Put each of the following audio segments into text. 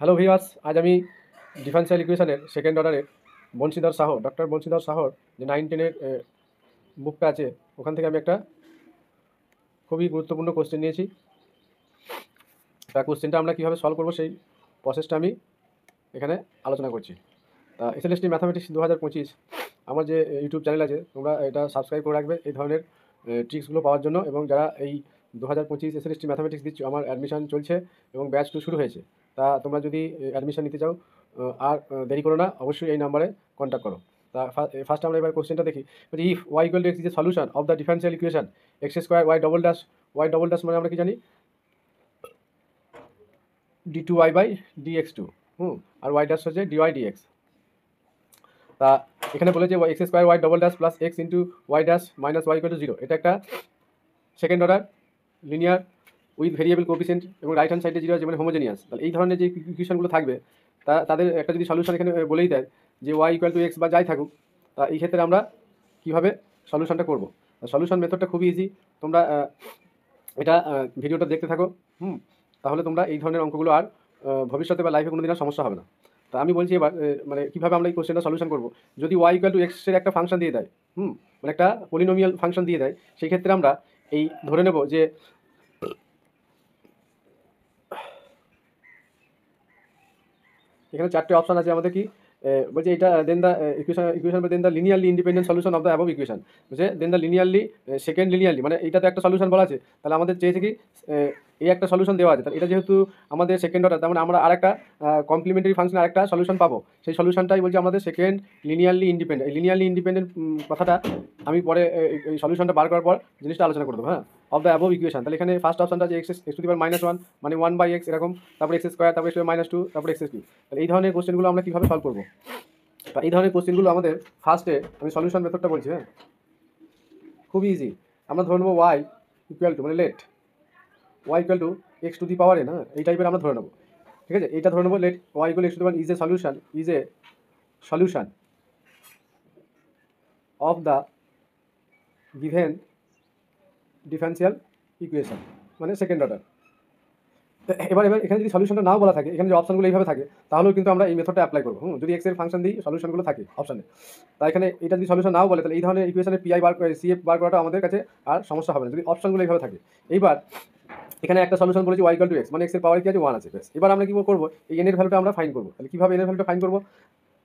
Hello viewers, আজ আমি differential ইকুয়েশনের সেকেন্ড অর্ডারের ডক্টর বংশীধর সাহর যে 9-10-এর বুকটা আছে, ওখান থেকে আমি একটা খুবই গুরুত্বপূর্ণ কোশ্চেন নিয়েছি। তা কোশ্চেনটা আমরা কীভাবে সলভ করবো সেই প্রসেসটা আমি এখানে আলোচনা করছি। তা এসএলএসটি ম্যাথামেটিক্স 2025 আমার যে ইউটিউব চ্যানেল আছে, তোমরা এটা সাবস্ক্রাইব করে রাখবে এই ধরনের ট্রিক্সগুলো পাওয়ার জন্য। এবং যারা এই 2025 এসএলএসটি ম্যাথামেটিক্স দিচ্ছ, আমার অ্যাডমিশন চলছে এবং ব্যাচ 2 শুরু হয়েছে। তা তোমরা যদি অ্যাডমিশন নিতে চাও আর দেরি করো না, অবশ্যই এই নাম্বারে কন্ট্যাক্ট করো। তা ফার্স্ট আমরা এবার কোশ্চেনটা দেখি। If Y equal to X is a solution of the differential equation X square Y double dash মানে আমরা কি জানি d2y বাই dx2, আর ওয়াই ড্যাশ হচ্ছে dy dx। তা এখানে বলেছে X square Y double dash plus X into Y dash minus Y equal to 0। এটা একটা second order linear with variable coefficient এবং রাইট হ্যান্ড সাইডে 0 আছে, মানে হোমোজেনিয়াস। তাহলে এই ধরনের যে ইকুয়েশনগুলো থাকবে তাদের একটা যদি সলিউশন এখানে বলেই দেয় যে ওয়াই ইকুয়াল টু এক্স বা যাই থাকুক, তা এই ক্ষেত্রে আমরা কীভাবে সলিউশনটা করবো। সলিউশন মেথডটা খুবই ইজি। তোমরা এটা ভিডিওটা দেখতে থাকো, তাহলে তোমরা এই ধরনের অঙ্কগুলো আর ভবিষ্যতে বা লাইফে কোনো দিন আর সমস্যা হবে না। তা আমি বলছি এবার মানে কীভাবে আমরা এই কোশ্চেনটা সলিউশন করবো। যদি ওয়াই ইকুয়াল টু এক্সের একটা ফাংশন দিয়ে দেয়, মানে একটা পলিনোমিয়াল ফাংশন দিয়ে দেয়, সেই ক্ষেত্রে আমরা এই ধরে নেব যে এখানে 4টে অপশান আছে আমাদের। কি বলছে, এটা then the equation then the linearly independent solution of the above equation. বলছে then the linearly second linearly, মানে এইটাতে একটা সলিউশন বলা আছে। তাহলে আমাদের চেয়েছে কি এই একটা সলিউশন দেওয়া আছে, তাহলে এটা যেহেতু আমাদের সেকেন্ড অর্ডার, তার মানে আমরা আরেকটা কমপ্লিমেন্টারি ফাংশন আরেকটা সলিউশন পাবো। সেই সলিউশনটাই বলছে আমাদের সেকেন্ড লিনিয়ারলি ইন্ডিপেন্ডেন্ট। এই লিনিয়ারলি ইন্ডিপেন্ডেন্ট কথাটা আমি পরে এই সলিউশনটা বার করার পর জিনিসটা আলোচনা করে দেবো। হ্যাঁ, অফ দ্য অ্যাবভ ইকুয়েশন। তাহলে এখানে ফার্স্ট অপশনটা যে এক্স টু দি পাওয়ার -1 মানে 1/x এরকম, তারপর এক্স স্কোয়ার, তারপর -2, তারপর x3। তাহলে এই ধরনের কোশ্চেনগুলো আমরা কীভাবে সলভ করবো। তা এই ধরনের কোশ্চেনগুলো আমাদের ফার্স্টে আমি সলিউশন মেথডটা বলছি। হ্যাঁ, খুবই ইজি। আমরা ধরে নেবো ওয়াই ইকুয়াল টু, মানে let Y equal to X to the power N. হ্যাঁ, এই টাইপের আমরা ধরে নেবো। ঠিক আছে, এইটা ধরে নেবো let Y equal X to the power is a solution of the given differential equation, মানে সেকেন্ড অর্ডার। এবার এখানে যদি সলিউশনটা নাও বলা থাকে, এখানে যে অপশনগুলো এইভাবে থাকে, তাহলেও কিন্তু আমরা এই মেথডটা অ্যাপ্লাই করবো। যদি এক্স এর ফাংশন দিই সলিউশনগুলো থাকে অপশানে, তা এখানে এটা যদি সলিউশন নাও বলে, তাহলে এই ধরনের ইকুয়েশনের পিআই সিএফ বার করাটা আমাদের কাছে আর সমস্যা হবে না, যদি অপশনগুলো এইভাবে থাকে। এইবার এখানে একটা সলিউশন বলেছি ওয়াই ইকুয়াল টু এক্স, মানে এক্স এর পাওয়ার কি আছে 1 আছে। এবার আমরা কী করবো, এই এন এর ভ্যালুটা আমরা ফাইন্ড করবো। তাহলে কীভাবে এন এর ভ্যালুটা ফাইন্ড করবো,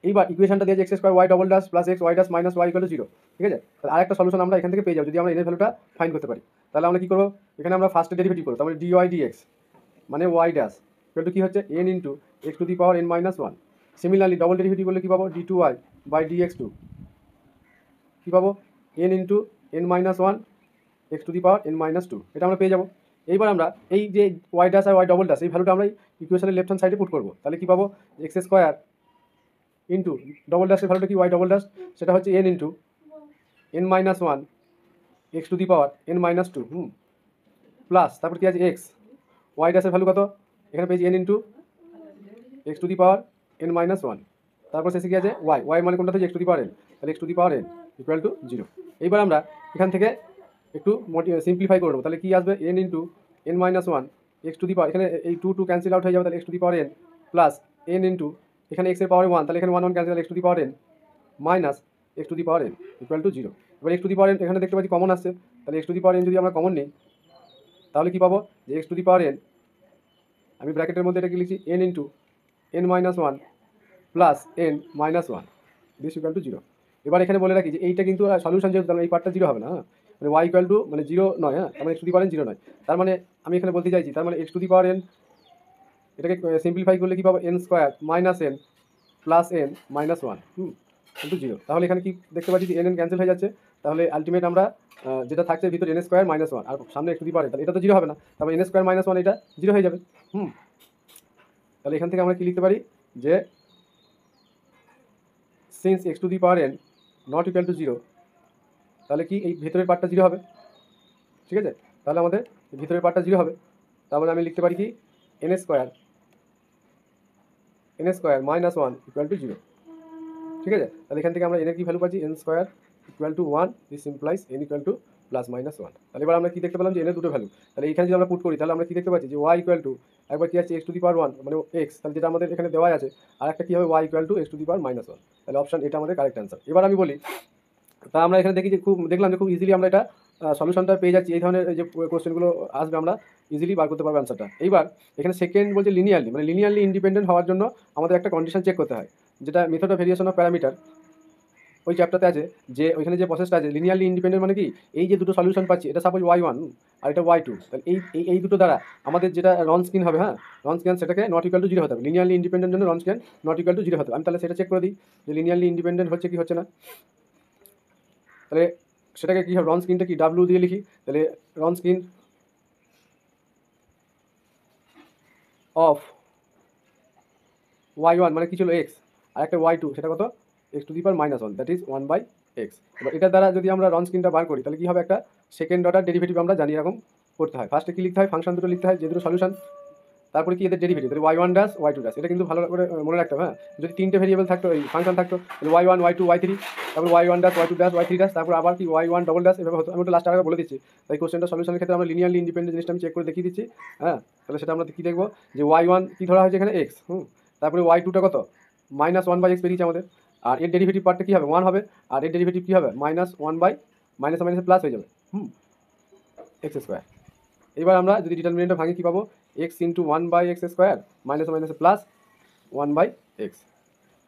এইবার ইকুয়েশনটা দিয়েছে X square Y double dash plus X Y dash minus Y equal to 0। ঠিক আছে, তাহলে আরেকটা সলিউশন আমরা এখান থেকে পেয়ে যাবো যদি আমরা এন এর ভ্যালুটা ফাইন্ড করতে পারি। তাহলে আমরা কী করবো, এখানে আমরা ফার্স্টে ডেরিভেটিভ করবো, তারপরে ডি ওয়াই ডি এক্স মানে ওয়াই ড্যাশ ইকুয়াল টু কী হচ্ছে N into X to the power N minus 1। Similarly double derivative করলে কী পাবো, D two Y by D X two কী পাবো, N into N minus 1 X to the power N minus 2। এটা আমরা পেয়ে যাবো। এইবার আমরা এই যে ওয়াই ড্যাশ আর ওয়াই ডবল ড্যাশ এই ভ্যালুটা আমরা ইকুয়েশনের লেফট হ্যান্ড সাইডে পুট করবো। তাহলে কী পাবো, এক্স স্কোয়ার ইন্টু ডবল ড্যাশের ভ্যালুটা কি ওয়াই ডবল ড্যাশ, সেটা হচ্ছে N into N minus 1 X to the power N minus 2, plus তারপর কী আছে এক্স ওয়াই ড্যাশের ভ্যালু কত, এখানে পেয়েছি N into X to the power N minus 1, তারপর শেষে কী আছে ওয়াই মানে কোনটা থেকে X to the power N, তাহলে X to the power N equal to 0। এইবার আমরা এখান থেকে একটু সিম্পলিফাই করবো। তাহলে কী আসবে, N into N minus 1 X to the power, এখানে এই 2 ক্যান্সেল আউট হয়ে যাবে, তাহলে X to the power N plus N into এখানে এক্সের পাওয়ার 1, তাহলে এখানে 1 cancel, X to the power N minus X to the power N equal to 0। এবার X to the power N এখানে দেখতে পাচ্ছি কমন আসছে, তাহলে X to the power N যদি আমরা কমন নিই, তাহলে কী পাবো, যে x to the power N আমি ব্র্যাকেটের মধ্যে এটা কি লিখছি, N into N minus 1 plus N minus 1 this equal to 0। এবার এখানে বলে রাখি যে এইটা কিন্তু সলিউশন যেহেতু, তার মানে এই পার্টটা 0 হবে না। হ্যাঁ, মানে ওয়াই ইকুয়াল টু মানে 0 নয়। হ্যাঁ, তার মানে x to the power N 0 নয়। তার মানে আমি এখানে বলতে চাইছি, তার মানে x to the power N এটাকে সিম্পলিফাই করলে কী পাবো, N square minus N plus N minus 1 into 0। তাহলে এখানে কি দেখতে পাচ্ছি যে এন এন ক্যান্সেল হয়ে যাচ্ছে, তাহলে আলটিমেট আমরা যেটা থাকছে ভিতরে এন স্কোয়ার মাইনাস 1 আর সামনে x to the power N, তাহলে এটা তো 0 হবে না, তারপর এন স্কোয়ার মাইনাস 1 এটা 0 হয়ে যাবে। তাহলে এখান থেকে আমরা কী লিখতে পারি, যে since x to the power N not equal to 0, তাহলে কি এই ভিতরের পার্টটা 0 হবে। ঠিক আছে, তাহলে আমাদের ভিতরের পার্টটা 0 হবে। তাহলে আমি লিখতে পারি কি N square minus 1 equal to 0। ঠিক আছে, তাহলে এখান থেকে আমরা এনের কি ভ্যালু পাচ্ছি, N square equal to 1, this implies N equal two plus minus 1। তাহলে এবার আমরা কি দেখতে পেলাম যে এনের দুটো ভ্যালু। তাহলে এখানে যদি আমরা পুট করি, তাহলে আমরা কি দেখতে পাচ্ছি যে ওয়াই ইকুয়াল টু একবার কি আছে x to the power one মানে এক্স, তাহলে যেটা আমাদের এখানে দেওয়া আছে, আর একটা কী হবে Y equal to X to the power minus one. তাহলে অপশন এটা আমাদের কারেক্ট অ্যান্সার। এবার আমি বলি, তা আমরা এখানে দেখি যে দেখলাম যে খুব ইজিলি আমরা এটা সলিউশনটা পেয়ে যাচ্ছি। এই ধরনের যে কোশ্চেনগুলো আসবে আমরা ইজিলি বার করতে পারবো অ্যান্সারটা। এইবার এখানে সেকেন্ড বলছে লিনিয়ারলি, মানে লিনিয়ারলি ইন্ডিপেন্ডেন্ট হওয়ার জন্য আমাদের একটা কন্ডিশন চেক করতে হয়, যেটা method of variation of parameter ওই চ্যাপ্টারতে আছে। যে ওইখানে যে প্রসেসটা আছে লিনিয়ারলি ইন্ডিপেন্ডেন্ট মানে কি, এই যে দুটো সলিউশন পাচ্ছি, এটা সাপোজ ওয়াই ওয়ান আর এটা ওয়াই টু, তাহলে এই দুটো দ্বারা আমাদের যেটা রন স্ক্রিন হবে, হ্যাঁ রন স্ক্রিন সেটাকে নট ইকুয়াল টু জিরো হতে হবে। লিনিয়ারলি ইন্ডিপেন্ডেন্ট জন্য Wronskian not equal to zero হতে হবে। আমি তাহলে সেটা চেক করে দিই যে লিনিয়ারলি ইন্ডিপেন্ডেন্ট হচ্ছে কি হচ্ছে না। তাহলে সেটাকে কী হবে, রন স্ক্রিনটা কি ডাব্লিউ দিয়ে লিখি। তাহলে রন স্ক্রিন অফ ওয়াই ওয়ান মানে কি ছিল এক্স, আর একটা ওয়াই টু সেটা কত X to the power minus one, that is one by X. এবার এটার দ্বারা যদি আমরা রন স্ক্রিনটা বার করি তাহলে কী হবে, একটা সেকেন্ড অর্ডার ডেরিভেটিভ আমরা জানি এরকম করতে হয়। ফার্স্টে কী লিখতে হয়, ফাংশন দুটো লিখতে হয়, যে দুটো সলিউশন, তারপরে কি এদের ডেরিভেটিভ, তাহলে Y one dash Y two dash. এটা কিন্তু ভালো করে মনে রাখতে হবে। হ্যাঁ যদি তিনটে ভেরিয়েবল থাকতো, এই ফাংশন থাকতো, তাহলে Y one Y two Y three, তারপর Y one dash Y two dash Y three dash, তারপর আবার কি ওয়াই ওয়ান ডবল ড্যাশ, এভাবে হতো। আমি একটু লাস্ট আগে বলে দিচ্ছি, তাই কোশ্চেনটা সলিউশনের ক্ষেত্রে আমরা লিনিয়ারলি ইন্ডিপেন্ডেন্ট জিনিসটা আমি চেক করে দেখিয়ে দিচ্ছি। হ্যাঁ তাহলে সেটা আমরা কী দেখবো, যে ওয়াই ওয়ান কী ধরা হয়েছে এখানে এক্স, তারপরে ওয়াই টুটা কত মাইনাস ওয়ান বাই এক্স বেরিয়েছে আমাদের, আর এর ডেরিভেটিভ পার্টটা কী হবে ওয়ান হবে, আর এর ডেরিভেটিভ কী হবে মাইনাস ওয়ান বাই মাইনাস মাইনাসে প্লাস হয়ে যাবে এক্স স্কোয়ার। এবার আমরা যদি ডিটারমিনেন্টটা ভাঙি কী পাবো, X into one by X square minus মাইনাসে প্লাস ওয়ান বাই এক্স।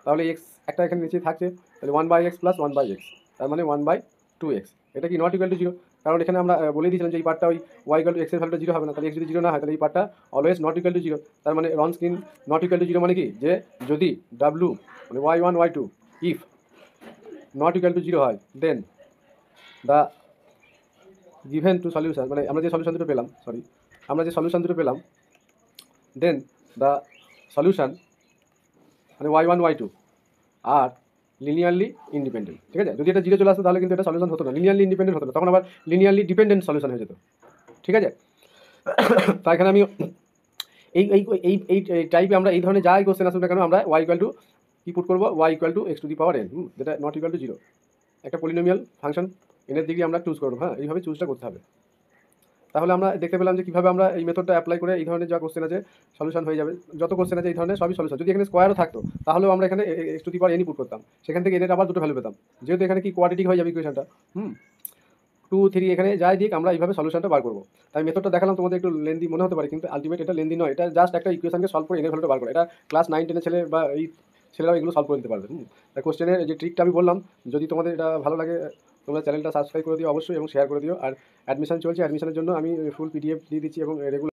তাহলে এক্স একটা এখানে নিচে থাকছে, তাহলে one by X plus one by X, তার মানে ওয়ান বাই টু এক্স। এটা কি নট ইকুয়াল টু জিরো, কারণ এখানে আমরা বলে দিয়েছিলাম যে এই পার্টটা ওই ওয়াই ইকুয়াল টু এক্সের ভ্যালুটা জিরো হবে না। তাহলে এক্স যদি জিরো না হয় তাহলে এই পার্টটা always not equal to zero. তার মানে Wronskian not equal to zero মানে কি, যে যদি ডাব্লু মানে Y one Y two if not equal to zero হয়, then the given two solution, মানে আমরা যে সলিউশন দুটো পেলাম, দেন দ্য সলিউশন মানে Y one Y two are linearly independent. ঠিক আছে, যদি এটা জিরো চলে আসতো তাহলে কিন্তু এটা সলিউশন হতো না, লিনিয়ারলি ইন্ডিপেন্ডেন্ট হতো না, তখন আবার লিনিয়ারলি ডিপেন্ডেন্ট সলিউশন হয়ে যেত। ঠিক আছে, তাই এখানে আমি এই এই এই এই টাইপে আমরা এই ধরনের যাই কোশ্চেন আসুক না কেন আমরা ওয়াই ইকুয়াল টু কি পুট করবো, Y equal to X to the power N, যেটা নট ইকুয়াল টু জিরো, একটা পলিনোমিয়াল ফাংশন এনের দিকে আমরা চুজ করবো। হ্যাঁ এইভাবে চুজটা করতে হবে। তাহলে আমরা দেখতে পেলাম যে কীভাবে আমরা এই মেথডটা অ্যাপ্লাই করে এই ধরনের যা কোশ্চেন আছে সলিউশন হয়ে যাবে। যত কোশ্চেন আছে এই ধরনের সবই সলিউশন। যদি এখানে স্কোয়ারও থাকতো তাহলেও আমরা এখানে এক্স টু দি পাওয়ার এনই পুট করতাম, সেখান থেকে এনের আবার দুটো ভ্যালু পেতাম, যেহেতু এখানে কি কোয়াড্রেটিক হয়ে যাবে ইকুয়েশনটা। টু থ্রি এখানে যাই দিক আমরা এইভাবে সলিউশনটা বার করবো। তাই মেথডটা দেখালাম, তোমাদের একটু লেন্দি মনে হতে পারে, কিন্তু আলটিমেট এটা লেন্দি নয়, এটা জাস্ট একটা ইকুয়েশনকে সলভ করে এনের ভ্যালুটা বার করে। এটা ক্লাস 9-10 ছেলে বা এই ছেলেরাও এগুলো সলভ করে নিতে পারবে। তাই কোশ্চেনের যে ট্রিকটা আমি বললাম, যদি তোমাদের এটা ভালো লাগে তোমরা চ্যানেলটা সাবস্ক্রাইব করে দিও অবশ্যই এবং শেয়ার করে দিও। আর অ্যাডমিশন চলছে, অ্যাডমিশনের জন্য আমি ফুল পিডিএফ দিয়ে দিচ্ছি এবং রেগুলার